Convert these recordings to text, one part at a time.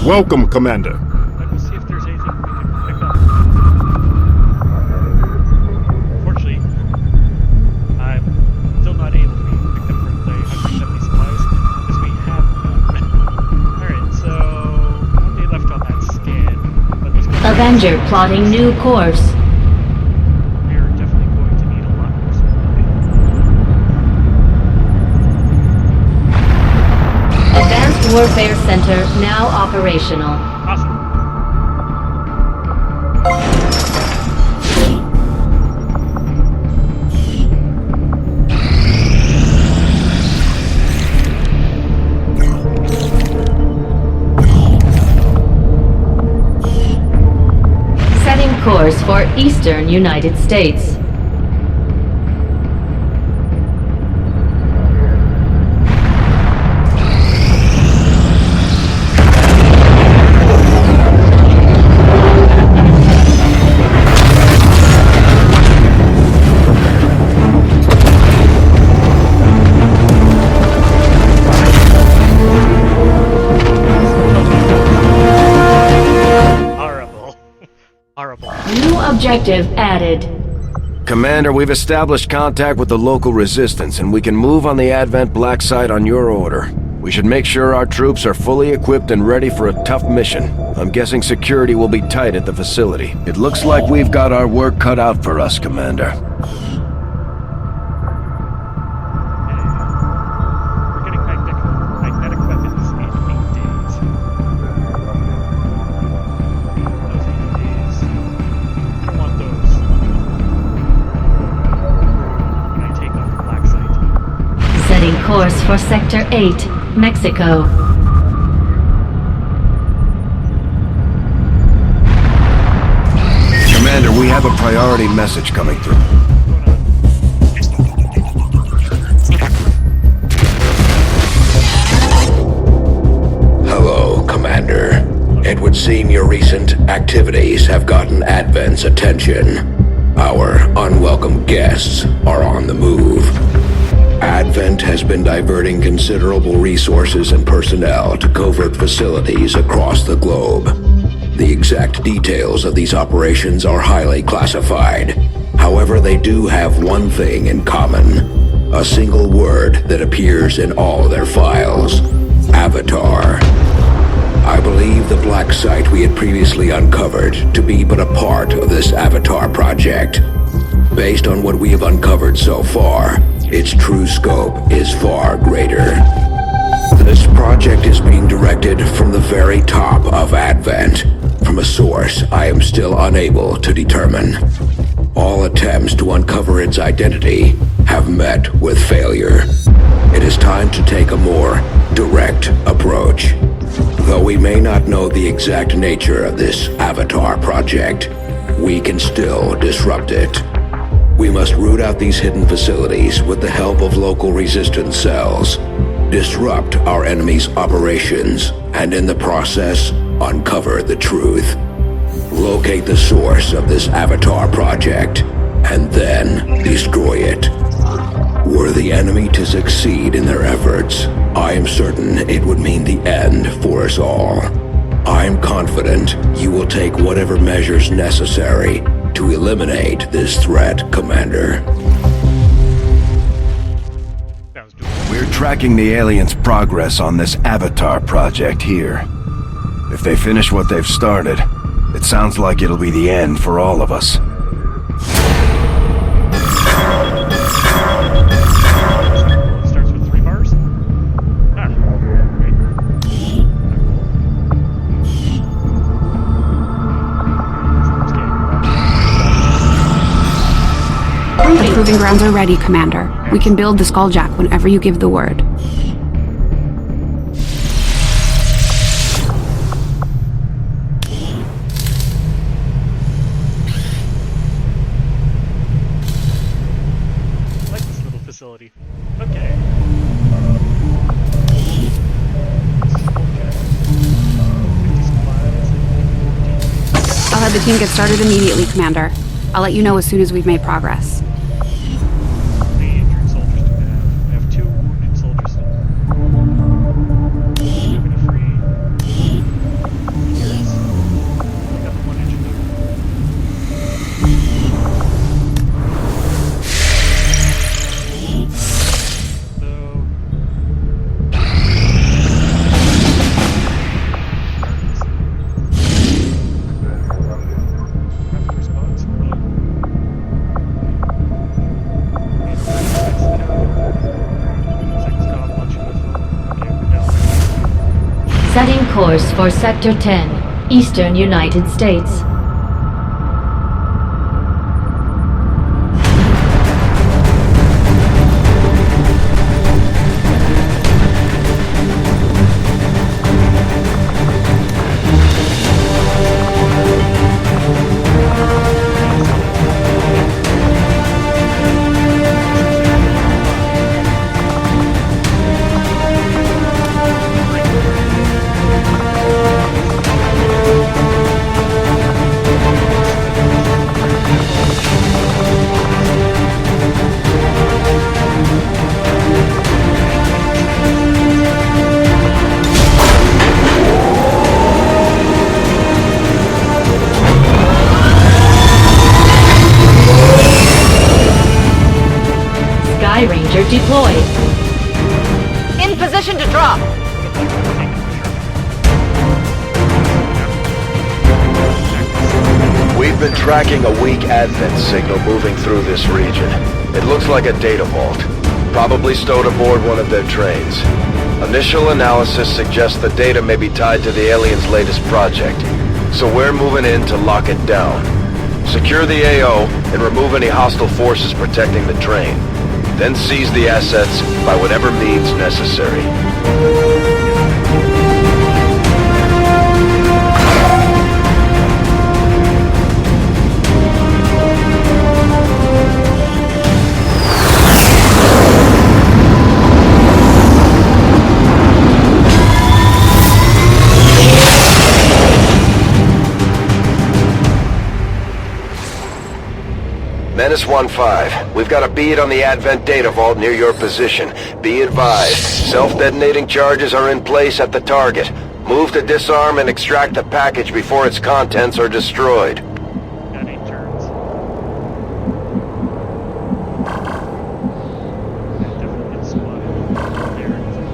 Welcome, Commander. Let me see if there's anything we can pick up. Unfortunately, I'm still not able to be picked up for the 170 supplies, because we have none. Alright, so one day left on that scan. But let's go. Avenger plotting new course. We're definitely going to need a lot more supply. Advanced Warfare Center now operational. Awesome. Setting course for Eastern United States. Horrible. New objective added. Commander, we've established contact with the local resistance, and we can move on the Advent Black Site on your order. We should make sure our troops are fully equipped and ready for a tough mission. I'm guessing security will be tight at the facility. It looks like we've got our work cut out for us, Commander. We're getting magnetic weapons in 8 days. Those 8 days. I don't want those. When I take on the black site. Setting course for Sector 8, Mexico. Commander, we have a priority message coming through. Hello, Commander. It would seem your recent activities have gotten Advent's attention. Our unwelcome guests are on the move. Advent has been diverting considerable resources and personnel to covert facilities across the globe. The exact details of these operations are highly classified. However, they do have one thing in common. A single word that appears in all their files. Avatar. I believe the black site we had previously uncovered to be but a part of this Avatar project. Based on what we have uncovered so far, its true scope is far greater. This project is being directed from the very top of Advent, from a source I am still unable to determine. All attempts to uncover its identity have met with failure. It is time to take a more direct approach. Though we may not know the exact nature of this Avatar project, we can still disrupt it. We must root out these hidden facilities with the help of local resistance cells, disrupt our enemy's operations, and in the process, uncover the truth. Locate the source of this Avatar project, and then destroy it. Were the enemy to succeed in their efforts, I am certain it would mean the end for us all. I am confident you will take whatever measures necessary to eliminate this threat, Commander. We're tracking the aliens' progress on this Avatar project here. If they finish what they've started, it sounds like it'll be the end for all of us. Starts with 3 bars? Ah, great. The proving grounds are ready, Commander. We can build the Skulljack whenever you give the word. I like this little facility. Okay. I'll have the team get started immediately, Commander. I'll let you know as soon as we've made progress. How many injured soldiers do we have? We have 2 wounded soldiers. We're gonna free. for Sector 10, Eastern United States. Sky Ranger deployed. In position to drop. We've been tracking a weak advent signal moving through this region. It looks like a data vault. Probably stowed aboard one of their trains. Initial analysis suggests the data may be tied to the aliens' latest project. So we're moving in to lock it down. Secure the AO and remove any hostile forces protecting the train. Then seize the assets by whatever means necessary. Menace 1-5, we've got a bead on the Advent data vault near your position. Be advised, self-detonating charges are in place at the target. Move to disarm and extract the package before its contents are destroyed. Got 8 turns. Definitely get spotted. There it is.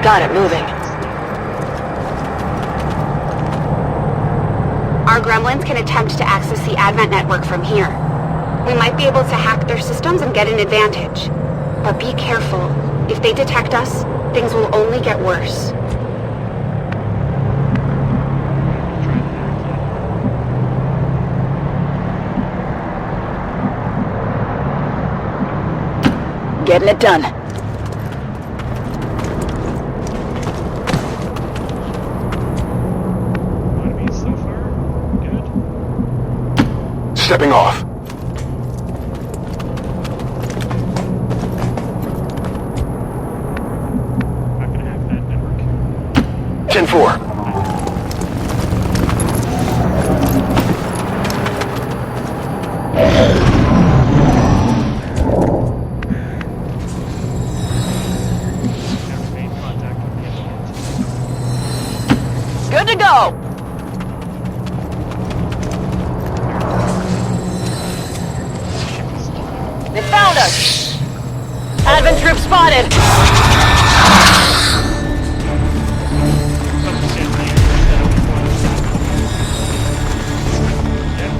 Got it, moving. Our gremlins can attempt to access the Advent network from here. We might be able to hack their systems and get an advantage. But be careful. If they detect us, things will only get worse. Getting it done. Enemies so far? Good. Stepping off. Not gonna hack that network. 10-4. Never made contact with the aliens. Good to go. Ship is spotted. They found us. Advent troop spotted. Something stand right here instead of before this. Yeah.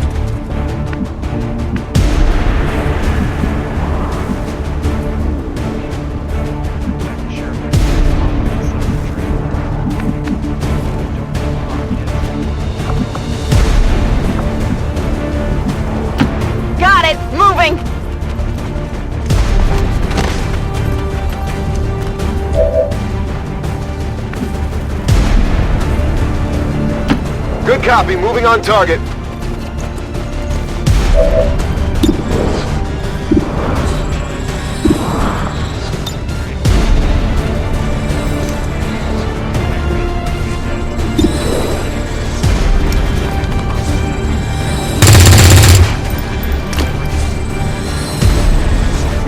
Exactly sure where it's on the train. Got it. Moving. Good copy, moving on target.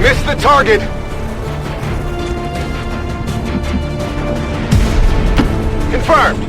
Missed the target. Confirmed.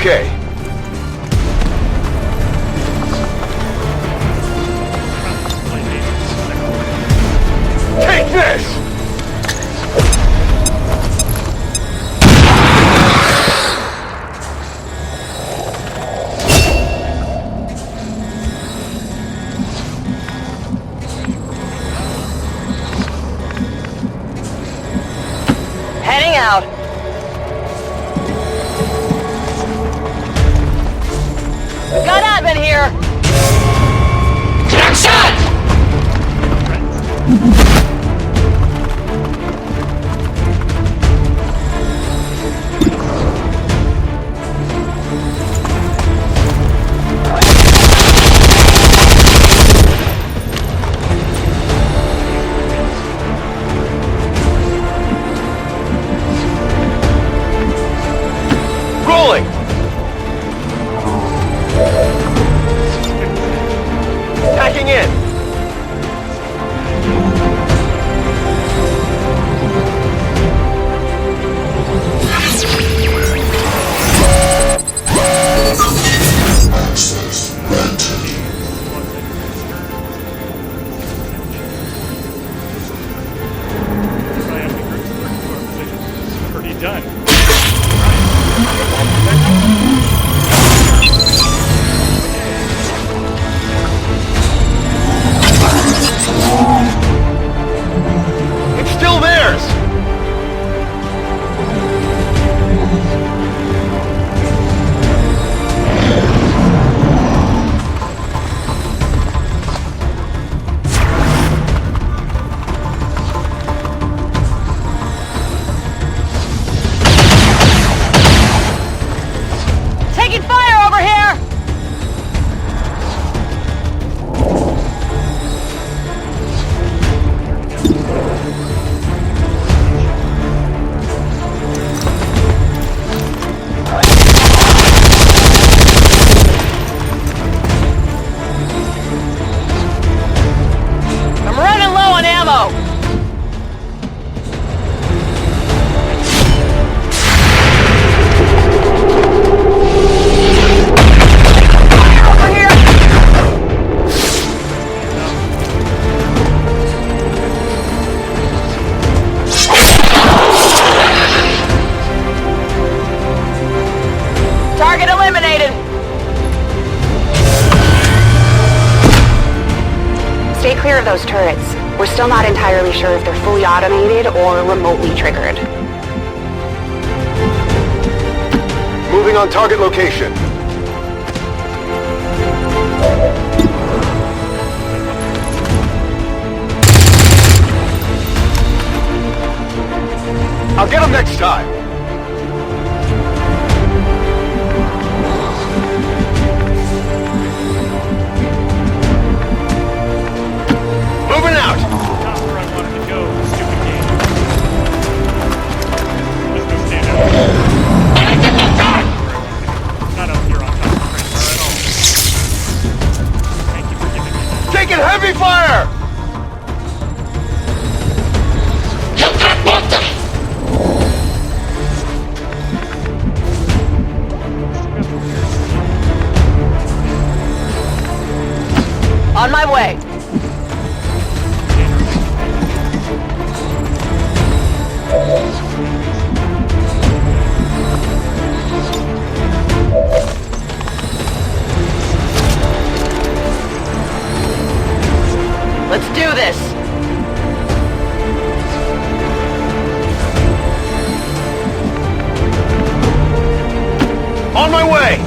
okay. Take this! Heading out. Got admin here. Rolling! Packing in! Pretty done. It's still theirs! Taking fire over here. I'm running low on ammo. Over here. Target eliminated. Stay clear of those turrets. We're still not entirely sure if they're fully automated or remotely triggered. Moving on target location. I'll get them next time. Moving out. Not where I wanted to go, stupid game. Let's go stand out. Not up here on top of the train car at all. Thank you for giving me that. Taking heavy fire! On my way. Let's do this. On my way!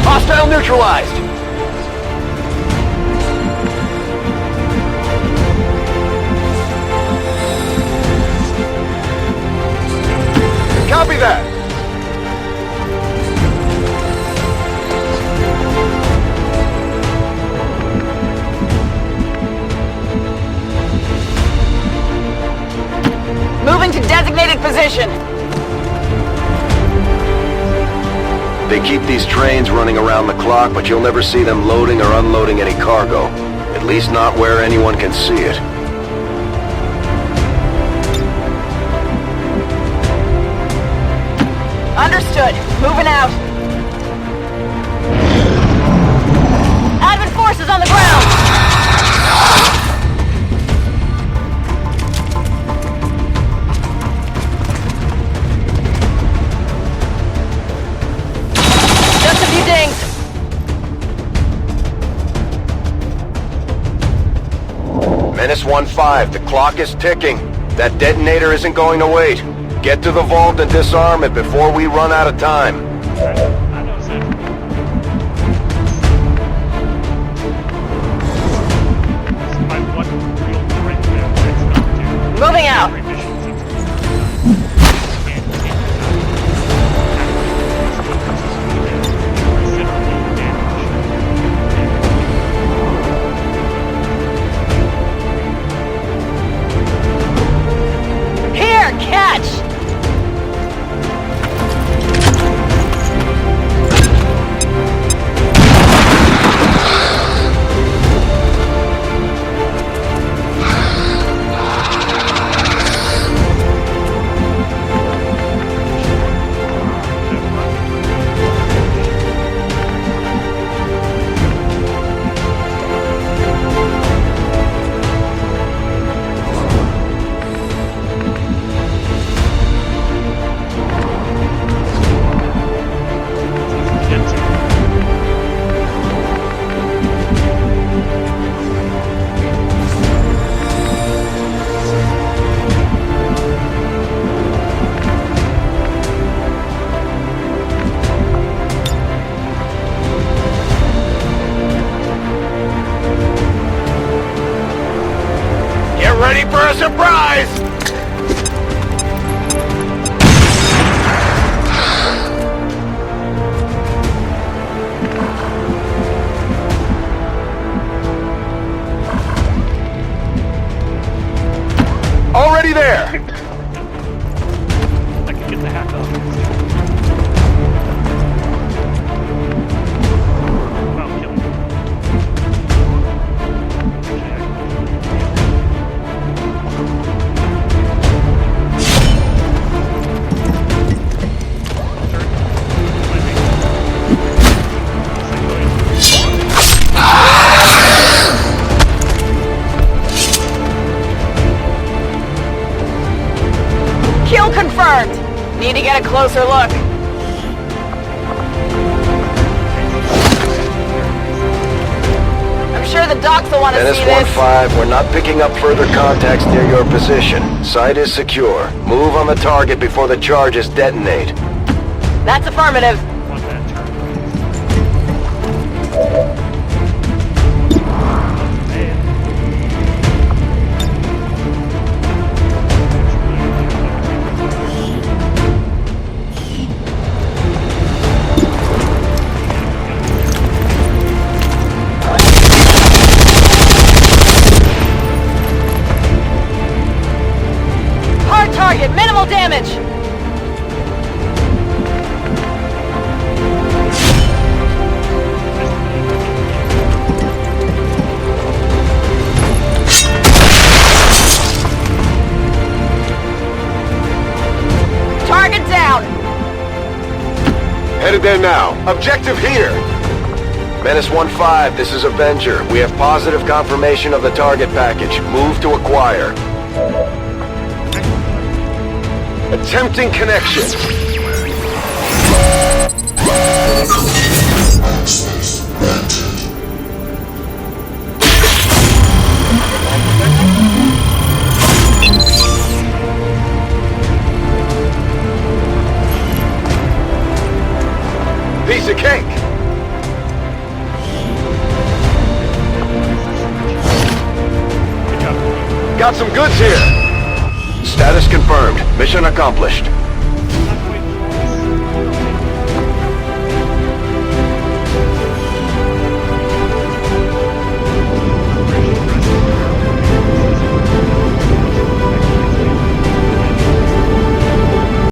Hostile neutralized! Copy that! Moving to designated position. They keep these trains running around the clock, but you'll never see them loading or unloading any cargo. At least not where anyone can see it. Understood. Moving out. Advent forces on the ground! Just a few dings. Menace 1-5, the clock is ticking. That detonator isn't going to wait. Get to the vault and disarm it before we run out of time. I know, sir. This is my one real threat to XCOM 2. Moving out. Every mission seems to be considerable damage. Here, catch! Ready for a surprise! Already there! I can get the hack off. Well, kill him. Kill confirmed! Need to get a closer look. I'm sure the docs will want to Menace see this. 1-5, we're not picking up further contacts near your position. Site is secure. Move on the target before the charges detonate. That's affirmative. Want that turn. Hard target, minimal damage! Target down! Headed there now. Objective here! Menace 1-5, this is Avenger. We have positive confirmation of the target package. Move to acquire. Attempting connection. Piece of cake. Got some goods here. Status confirmed. Mission accomplished.